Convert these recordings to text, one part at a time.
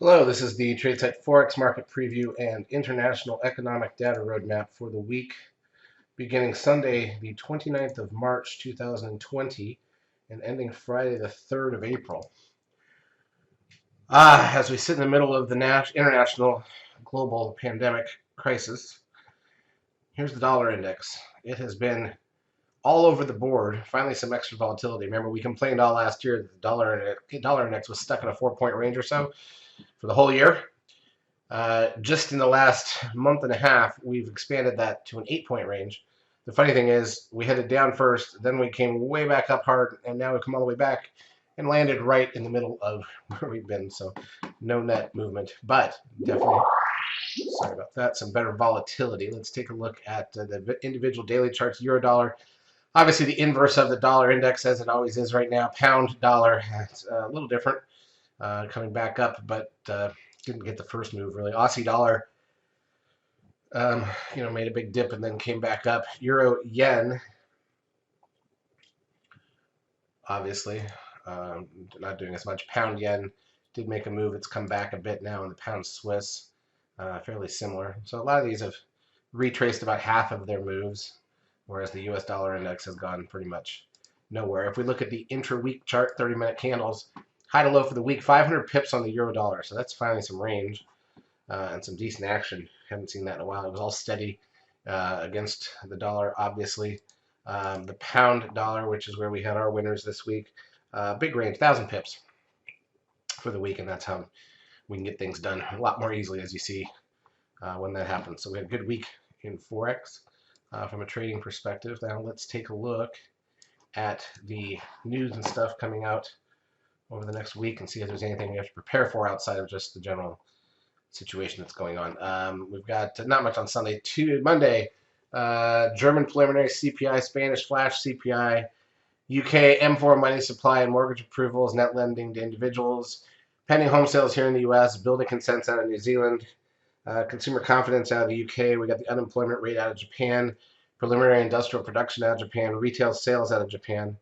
Hello, this is the TradeSite Forex market preview and international economic data roadmap for the week beginning Sunday, the 29th of March 2020 and ending Friday, the 3rd of April. As we sit in the middle of the international global pandemic crisis, here's the dollar index. It has been all over the board. Finally, some extra volatility. Remember, we complained all last year that the dollar index was stuck in a 4-point range or so for the whole year. Just in the last month and a half, we've expanded that to an 8-point range. The funny thing is, we headed down first, then we came way back up hard, and now we've come all the way back and landed right in the middle of where we've been. So no net movement, but definitely, sorry about that, some better volatility. Let's take a look at the individual daily charts. Euro dollar, obviously the inverse of the dollar index, as it always is right now. Pound dollar, it's a little different, coming back up, but didn't get the first move really. Aussie dollar, made a big dip and then came back up. Euro yen, obviously, not doing as much. Pound yen did make a move. It's come back a bit now. And the pound Swiss, fairly similar. So a lot of these have retraced about half of their moves, whereas the US dollar index has gone pretty much nowhere. If we look at the intra-week chart, 30-minute candles, high to low for the week, 500 pips on the euro dollar. So that's finally some range and some decent action. Haven't seen that in a while. It was all steady against the dollar, obviously. The pound dollar, which is where we had our winners this week, big range, 1,000 pips for the week, and that's how we can get things done a lot more easily, as you see when that happens. So we had a good week in Forex from a trading perspective. Now let's take a look at the news and stuff coming out over the next week and see if there's anything we have to prepare for outside of just the general situation that's going on. We've got not much on Sunday. Monday, German preliminary CPI, Spanish flash CPI, UK M4 money supply and mortgage approvals, net lending to individuals, pending home sales here in the US, building consents out of New Zealand, consumer confidence out of the UK. We got the unemployment rate out of Japan, preliminary industrial production out of Japan, retail sales out of Japan,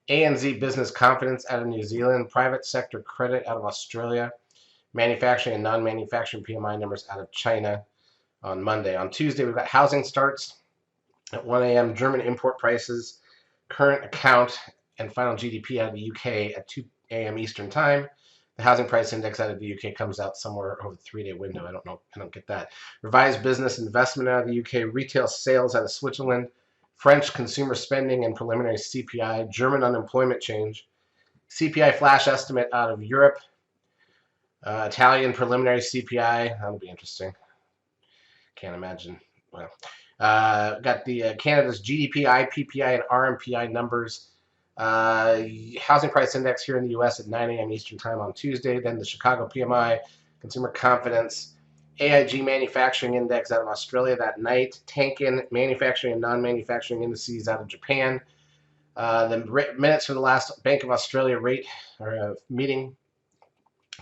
ANZ business confidence out of New Zealand, private sector credit out of Australia, manufacturing and non-manufacturing PMI numbers out of China on Monday. On Tuesday, we've got housing starts at 1 a.m., German import prices, current account, and final GDP out of the UK at 2 a.m. Eastern Time. The housing price index out of the UK comes out somewhere over the 3-day window. I don't know. I don't get that. Revised business investment out of the UK, retail sales out of Switzerland, French consumer spending and preliminary CPI, German unemployment change, CPI flash estimate out of Europe, Italian preliminary CPI. That'll be interesting. Can't imagine. Well, got the Canada's GDP, IPPI, and RMPI numbers. Housing price index here in the U.S. at 9 a.m. Eastern Time on Tuesday. Then the Chicago PMI, consumer confidence, AIG manufacturing index out of Australia that night. Tankin manufacturing and non-manufacturing indices out of Japan. The minutes from the last Bank of Australia rate or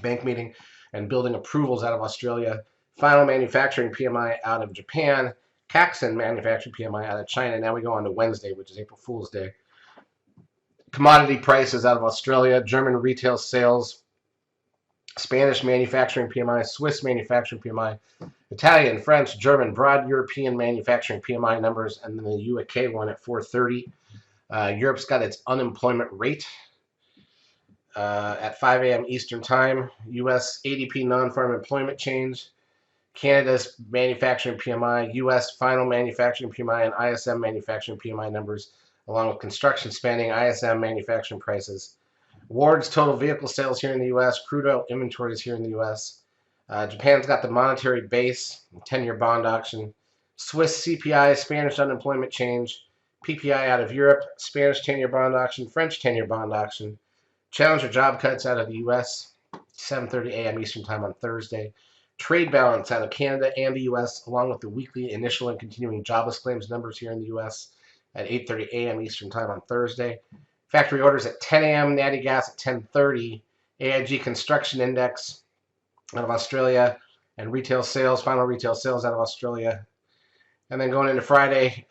bank meeting, and building approvals out of Australia. Final manufacturing PMI out of Japan. Caxton manufacturing PMI out of China. Now we go on to Wednesday, which is April Fool's Day. Commodity prices out of Australia, German retail sales, Spanish manufacturing PMI, Swiss manufacturing PMI, Italian, French, German, broad European manufacturing PMI numbers, and then the UK one at 430. Europe's got its unemployment rate at 5 a.m. Eastern Time. US ADP non-farm employment change, Canada's manufacturing PMI, US final manufacturing PMI, and ISM manufacturing PMI numbers, along with construction spending, ISM manufacturing prices. Ward's total vehicle sales here in the U.S., crude oil inventories here in the U.S. Japan's got the monetary base, 10-year bond auction. Swiss CPI, Spanish unemployment change. PPI out of Europe, Spanish 10-year bond auction, French 10-year bond auction. Challenger job cuts out of the U.S., 7:30 a.m. Eastern Time on Thursday. Trade balance out of Canada and the U.S., along with the weekly initial and continuing jobless claims numbers here in the U.S. at 8:30 a.m. Eastern Time on Thursday. Factory orders at 10 a.m., natty gas at 10:30, AIG construction index out of Australia, and retail sales, final retail sales out of Australia. And then going into Friday,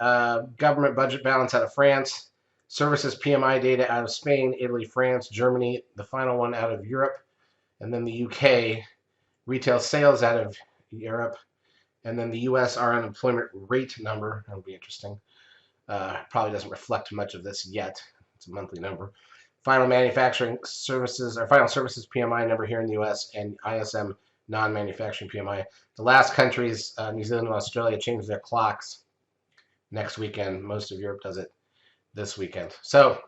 government budget balance out of France, services PMI data out of Spain, Italy, France, Germany, the final one out of Europe, and then the UK retail sales out of Europe, and then the U.S. our unemployment rate number. That'll be interesting. Probably doesn't reflect much of this yet. It's a monthly number. Final manufacturing services, or final services PMI number here in the U.S. and ISM non-manufacturing PMI. The last countries, New Zealand and Australia, change their clocks next weekend. Most of Europe does it this weekend. So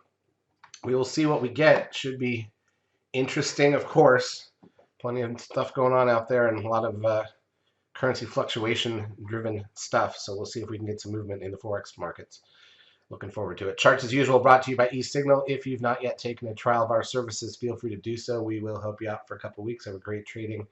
we will see what we get. Should be interesting, of course. Plenty of stuff going on out there and a lot of currency fluctuation driven stuff. So we'll see if we can get some movement in the Forex markets. Looking forward to it. Charts as usual brought to you by eSignal. If you've not yet taken a trial of our services, feel free to do so. We will help you out for a couple of weeks. Have a great trading